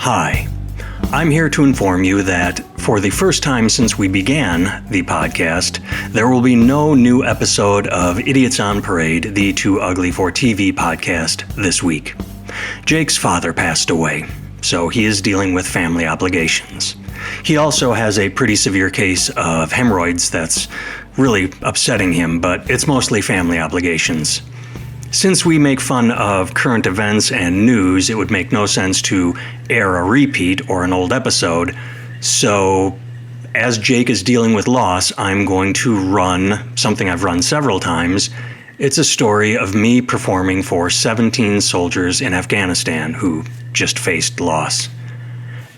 Hi. I'm here to inform you that for the first time since we began the podcast, there will be no new episode of Idiots on Parade, the Too Ugly for TV podcast this week. Jake's father passed away, so he is dealing with family obligations. He also has a pretty severe case of hemorrhoids that's really upsetting him, but it's mostly family obligations. Since we make fun of current events and news, it would make no sense to air a repeat or an old episode. So, as Jake is dealing with loss, I'm going to run something I've run several times. It's a story of me performing for 17 soldiers in Afghanistan who just faced loss.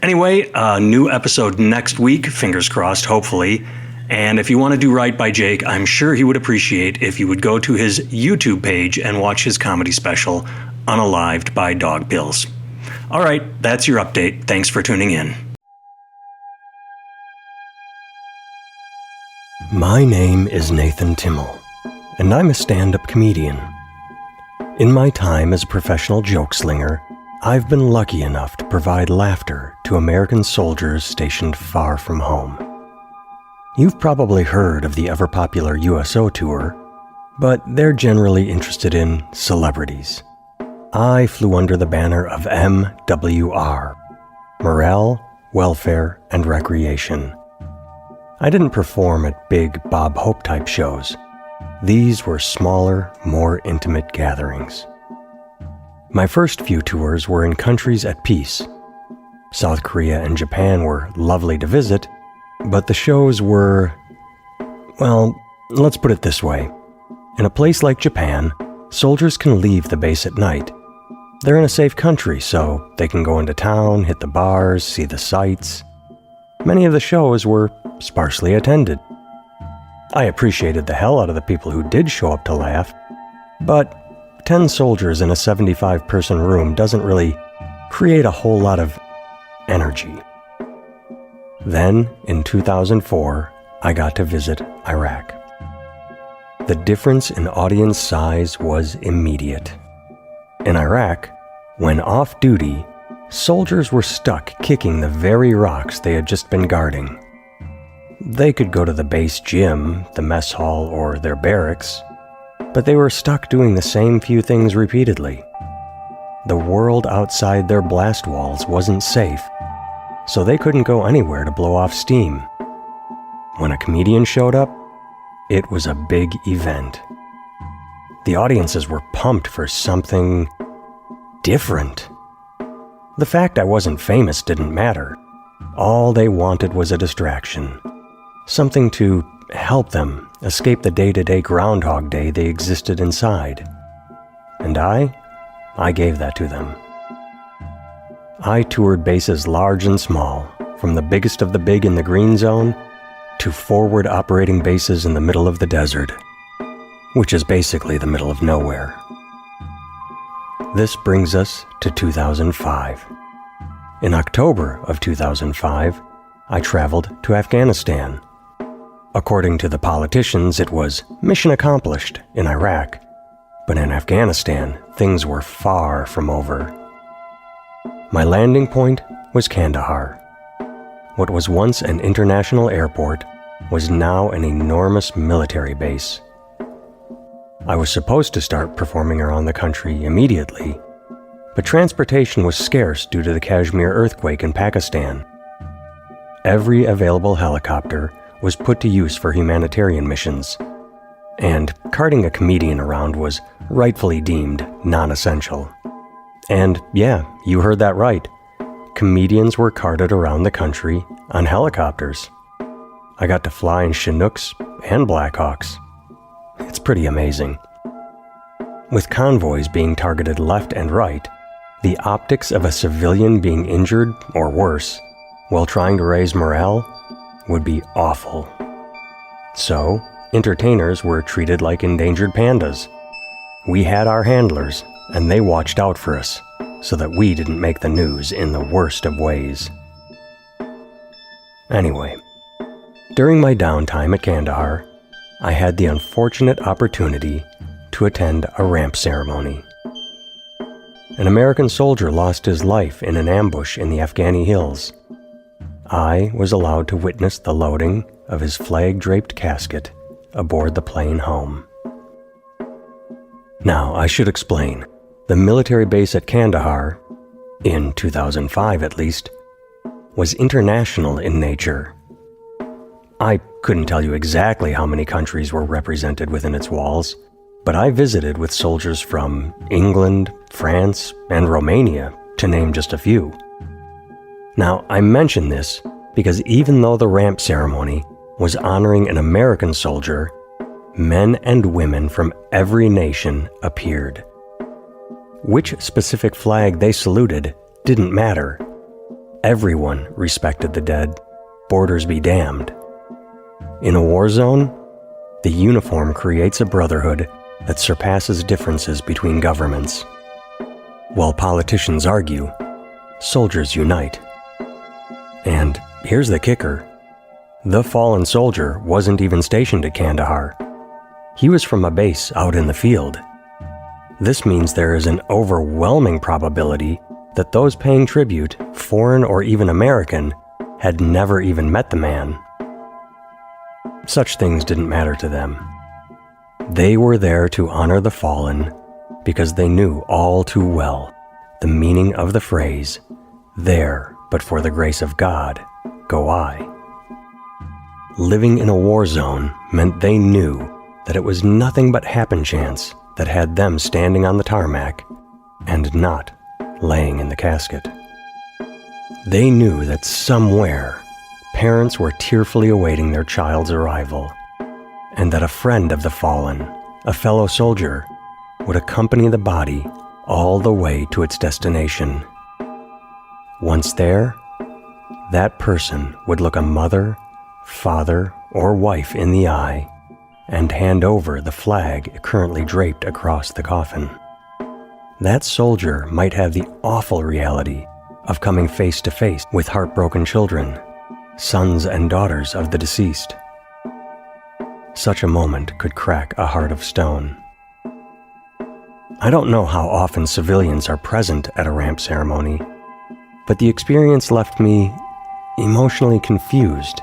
Anyway, a new episode next week, fingers crossed, hopefully. And if you want to do right by Jake, I'm sure he would appreciate if you would go to his YouTube page and watch his comedy special, Unalived by Dog Pills. All right, that's your update. Thanks for tuning in. My name is Nathan Timmel, and I'm a stand-up comedian. In my time as a professional joke slinger, I've been lucky enough to provide laughter to American soldiers stationed far from home. You've probably heard of the ever-popular USO tour, but they're generally interested in celebrities. I flew under the banner of MWR, Morale, Welfare, and Recreation. I didn't perform at big Bob Hope-type shows. These were smaller, more intimate gatherings. My first few tours were in countries at peace. South Korea and Japan were lovely to visit, but the shows were, well, let's put it this way. In a place like Japan, soldiers can leave the base at night. They're in a safe country, so they can go into town, hit the bars, see the sights. Many of the shows were sparsely attended. I appreciated the hell out of the people who did show up to laugh, but 10 soldiers in a 75-person room doesn't really create a whole lot of energy. Then, in 2004, I got to visit Iraq. The difference in audience size was immediate. In Iraq, when off duty, soldiers were stuck kicking the very rocks they had just been guarding. They could go to the base gym, the mess hall, or their barracks, but they were stuck doing the same few things repeatedly. The world outside their blast walls wasn't safe, so they couldn't go anywhere to blow off steam. When a comedian showed up, it was a big event. The audiences were pumped for something different. The fact I wasn't famous didn't matter. All they wanted was a distraction, something to help them escape the day-to-day Groundhog Day they existed inside. And I gave that to them. I toured bases large and small, from the biggest of the big in the green zone to forward operating bases in the middle of the desert, which is basically the middle of nowhere. This brings us to 2005. In October of 2005, I traveled to Afghanistan. According to the politicians, it was mission accomplished in Iraq, but in Afghanistan, things were far from over. My landing point was Kandahar. What was once an international airport was now an enormous military base. I was supposed to start performing around the country immediately, but transportation was scarce due to the Kashmir earthquake in Pakistan. Every available helicopter was put to use for humanitarian missions, and carting a comedian around was rightfully deemed non-essential. And yeah, you heard that right. Comedians were carted around the country on helicopters. I got to fly in Chinooks and Blackhawks. It's pretty amazing. With convoys being targeted left and right, the optics of a civilian being injured or worse while trying to raise morale would be awful. So, entertainers were treated like endangered pandas. We had our handlers, and they watched out for us so that we didn't make the news in the worst of ways. Anyway, during my downtime at Kandahar, I had the unfortunate opportunity to attend a ramp ceremony. an American soldier lost his life in an ambush in the Afghani hills. I was allowed to witness the loading of his flag-draped casket aboard the plane home. Now, I should explain. The military base at Kandahar, in 2005 at least, was international in nature. I couldn't tell you exactly how many countries were represented within its walls, but I visited with soldiers from England, France, and Romania, to name just a few. Now, I mention this because even though the ramp ceremony was honoring an American soldier, men and women from every nation appeared. Which specific flag they saluted didn't matter. Everyone respected the dead, borders be damned. In a war zone, the uniform creates a brotherhood that surpasses differences between governments. While politicians argue, soldiers unite. And here's the kicker. The fallen soldier wasn't even stationed at Kandahar. He was from a base out in the field. This means there is an overwhelming probability that those paying tribute, foreign or even American, had never even met the man. Such things didn't matter to them. They were there to honor the fallen because they knew all too well the meaning of the phrase, "There, but for the grace of God, go I." Living in a war zone meant they knew that it was nothing but happen chance that had them standing on the tarmac and not laying in the casket. They knew that somewhere parents were tearfully awaiting their child's arrival, and that a friend of the fallen, a fellow soldier, would accompany the body all the way to its destination. Once there, that person would look a mother, father, or wife in the eye and hand over the flag currently draped across the coffin. That soldier might have the awful reality of coming face to face with heartbroken children, sons and daughters of the deceased. Such a moment could crack a heart of stone. I don't know how often civilians are present at a ramp ceremony, but the experience left me emotionally confused.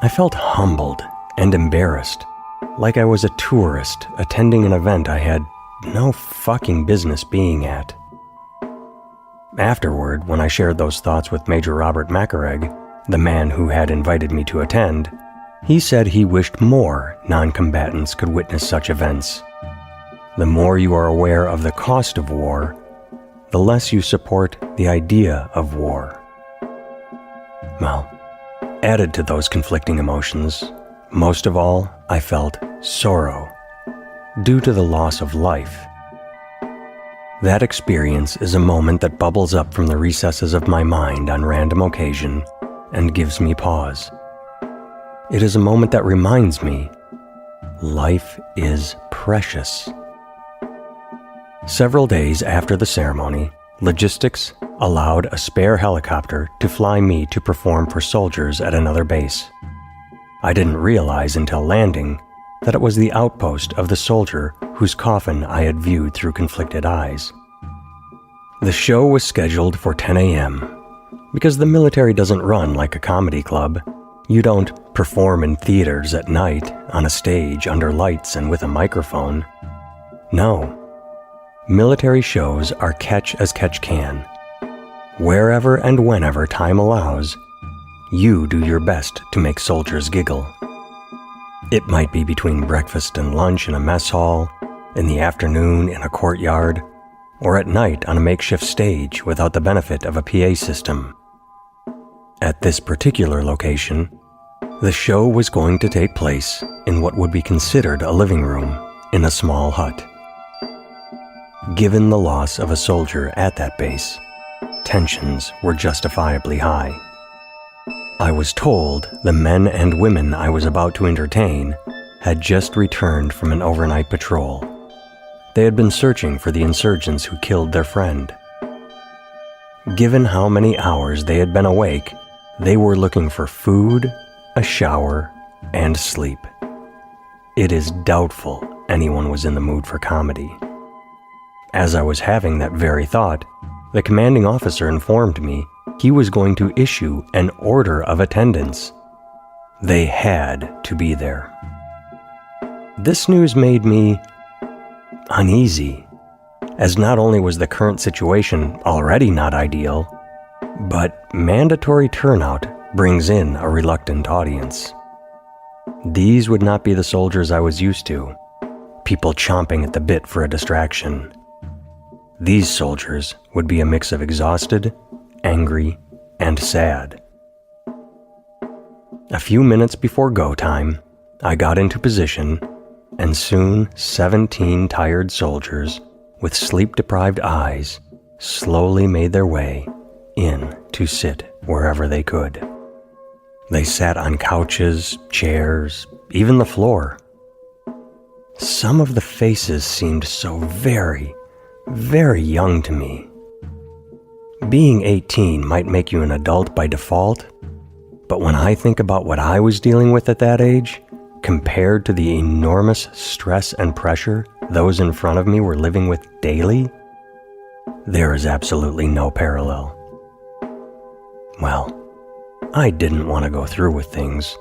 I felt humbled and embarrassed, like I was a tourist attending an event I had no fucking business being at. Afterward, when I shared those thoughts with Major Robert Macareg, the man who had invited me to attend, he said he wished more non-combatants could witness such events. The more you are aware of the cost of war, the less you support the idea of war. Well, added to those conflicting emotions, most of all, I felt sorrow due to the loss of life. That experience is a moment that bubbles up from the recesses of my mind on random occasion and gives me pause. It is a moment that reminds me, life is precious. Several days after the ceremony, logistics allowed a spare helicopter to fly me to perform for soldiers at another base. I didn't realize until landing that it was the outpost of the soldier whose coffin I had viewed through conflicted eyes. The show was scheduled for 10 a.m. Because the military doesn't run like a comedy club. You don't perform in theaters at night, on a stage, under lights and with a microphone. No. Military shows are catch as catch can. Wherever and whenever time allows, you do your best to make soldiers giggle. It might be between breakfast and lunch in a mess hall, in the afternoon in a courtyard, or at night on a makeshift stage without the benefit of a PA system. At this particular location, the show was going to take place in what would be considered a living room in a small hut. Given the loss of a soldier at that base, tensions were justifiably high. I was told the men and women I was about to entertain had just returned from an overnight patrol. They had been searching for the insurgents who killed their friend. Given how many hours they had been awake, they were looking for food, a shower, and sleep. It is doubtful anyone was in the mood for comedy. As I was having that very thought, the commanding officer informed me he was going to issue an order of attendance. They had to be there. This news made me uneasy, as not only was the current situation already not ideal, but mandatory turnout brings in a reluctant audience. These would not be the soldiers I was used to, people chomping at the bit for a distraction. These soldiers would be a mix of exhausted, angry, and sad. A few minutes before go time, I got into position, and soon 17 tired soldiers with sleep-deprived eyes slowly made their way in to sit wherever they could. They sat on couches, chairs, even the floor. Some of the faces seemed so very, very young to me. Being 18 might make you an adult by default, but when I think about what I was dealing with at that age, compared to the enormous stress and pressure those in front of me were living with daily, there is absolutely no parallel. Well, I didn't want to go through with things,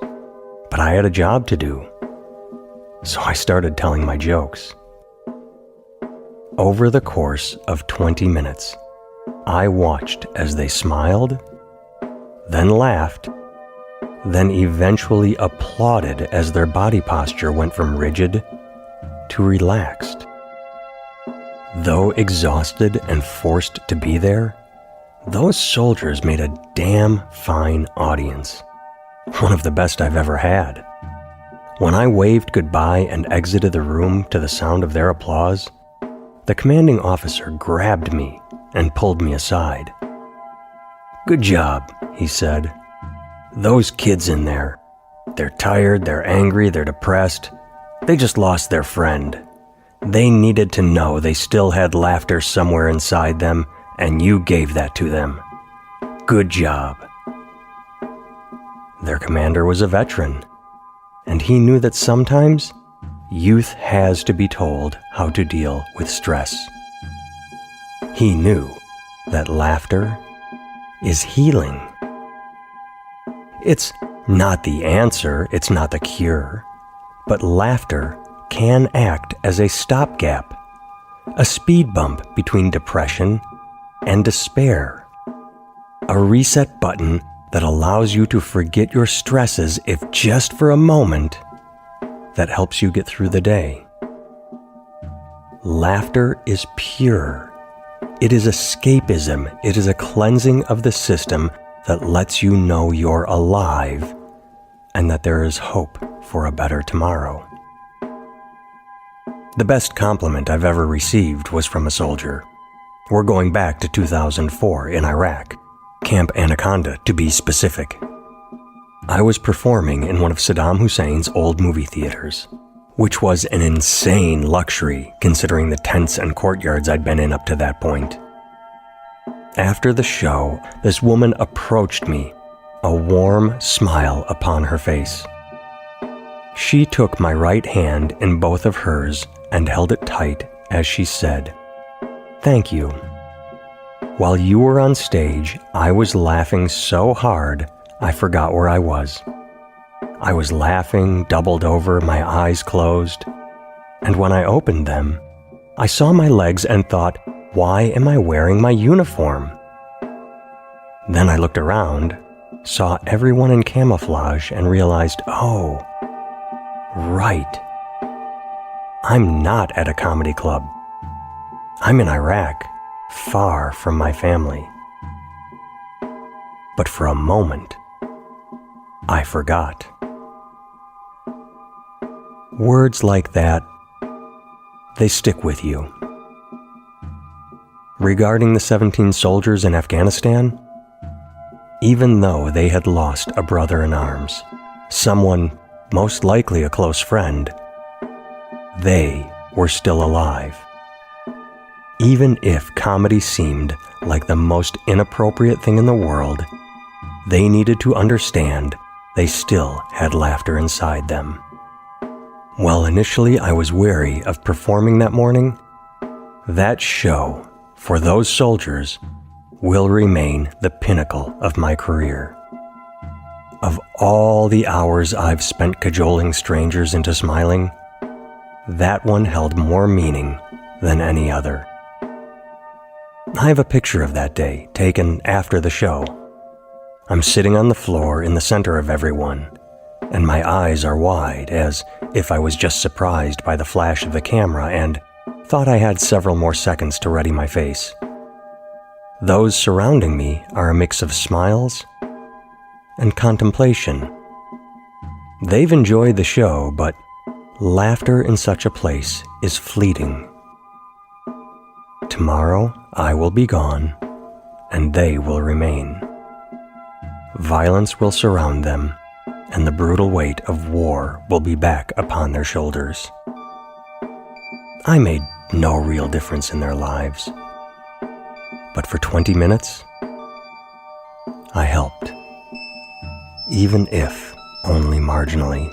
but I had a job to do, so I started telling my jokes. Over the course of 20 minutes, I watched as they smiled, then laughed, then eventually applauded as their body posture went from rigid to relaxed. Though exhausted and forced to be there, those soldiers made a damn fine audience. One of the best I've ever had. When I waved goodbye and exited the room to the sound of their applause, the commanding officer grabbed me and pulled me aside. "Good job," he said. "Those kids in there, they're tired, they're angry, they're depressed. They just lost their friend. They needed to know they still had laughter somewhere inside them, and you gave that to them. Good job." Their commander was a veteran, and he knew that sometimes youth has to be told how to deal with stress. He knew that laughter is healing. It's not the answer, it's not the cure, but laughter can act as a stopgap, a speed bump between depression and despair, a reset button that allows you to forget your stresses, if just for a moment, that helps you get through the day. Laughter is pure. It is escapism. It is a cleansing of the system that lets you know you're alive and that there is hope for a better tomorrow. The best compliment I've ever received was from a soldier. We're going back to 2004 in Iraq, Camp Anaconda to be specific. I was performing in one of Saddam Hussein's old movie theaters, which was an insane luxury considering the tents and courtyards I'd been in up to that point. After the show, this woman approached me, a warm smile upon her face. She took my right hand in both of hers and held it tight as she said, "Thank you. While you were on stage, I was laughing so hard I forgot where I was. I was laughing, doubled over, my eyes closed, and when I opened them, I saw my legs and thought, why am I wearing my uniform? Then I looked around, saw everyone in camouflage, and realized, oh, right. I'm not at a comedy club. I'm in Iraq, far from my family." But for a moment, I forgot. Words like that, they stick with you. Regarding the 17 soldiers in Afghanistan, even though they had lost a brother in arms, someone most likely a close friend, they were still alive. Even if comedy seemed like the most inappropriate thing in the world, they needed to understand they still had laughter inside them. While initially I was wary of performing that morning, That show, for those soldiers, will remain the pinnacle of my career. Of all the hours I've spent cajoling strangers into smiling, that one held more meaning than any other. I have a picture of that day, taken after the show. I'm sitting on the floor in the center of everyone, and my eyes are wide as if I was just surprised by the flash of the camera and thought I had several more seconds to ready my face. Those surrounding me are a mix of smiles and contemplation. They've enjoyed the show, but laughter in such a place is fleeting. Tomorrow I will be gone, and they will remain. Violence will surround them, and the brutal weight of war will be back upon their shoulders. I made no real difference in their lives, but for 20 minutes, I helped, even if only marginally.